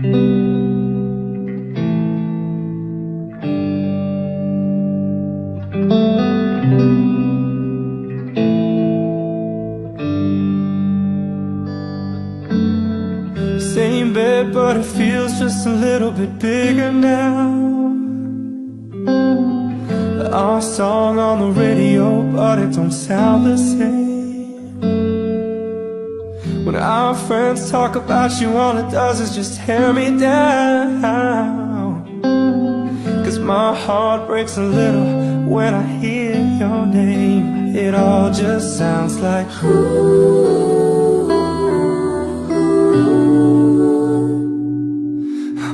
Same bed, but it feels just a little bit bigger now. Our song on the radio, but it don't sound the same. When our friends talk about you, all it does is just tear me down. 'Cause my heart breaks a little when I hear your name. It all just sounds like ooh.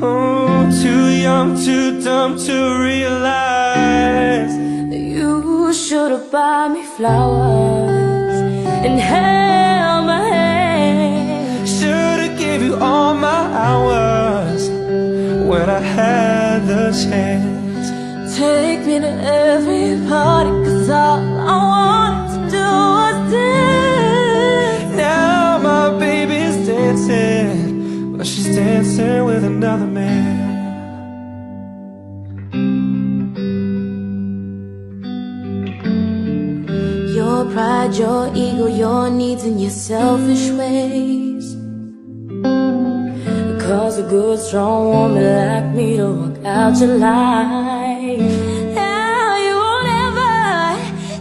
Oh, too young, too dumb to realize that you should've bought me flowers and held my hand. Should've gave you all my hours when I had the chance. Take me to every party, 'cause all I wanted to do was dance. Now my baby's dancing, but she's dancing with another man. Your pride, your ego, your needs and your selfish ways cause a good, strong woman like me to walk out your life. Now you won't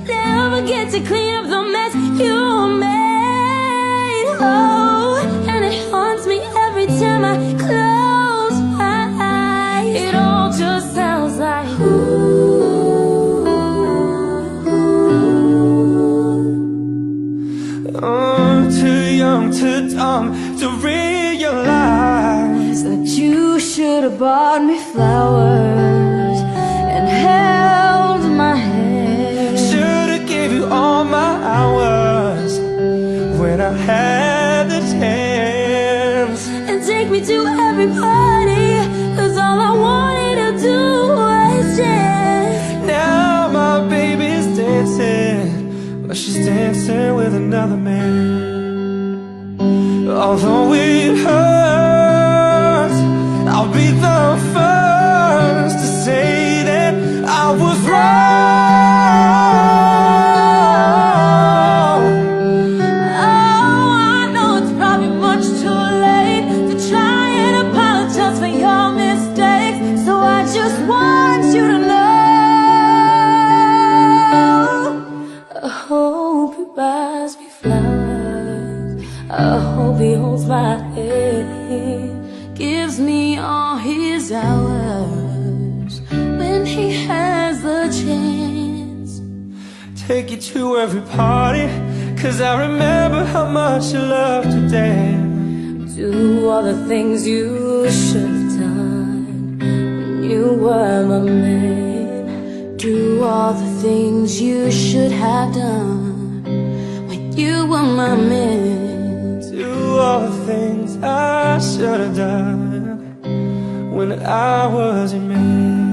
never get to clean up the mess you made. Oh, and it haunts me every time I close my eyes. It all just sounds like ooh. Oh, too young, too dumb to realize that you should've bought me flowers and held my hand. Should've gave you all my hours when I had the chance. And take me to every party, 'cause all I wanted to do was dance. Now my baby's dancing, but she's dancing with another man. Although it hurts, I'll be the first to say that I was wrong. Oh, I know it's probably much too late to try and apologize for your mistakes, so I just want you to know I hope he buys me flowers, I hope he holds my hand, gives me all his hours when he has the chance. Take you to every party, 'cause I remember how much you loved to dance. Do all the things you should have done when you were my man. Do all the things you should have done when you were my man. Do all the things I should have done when I was your man.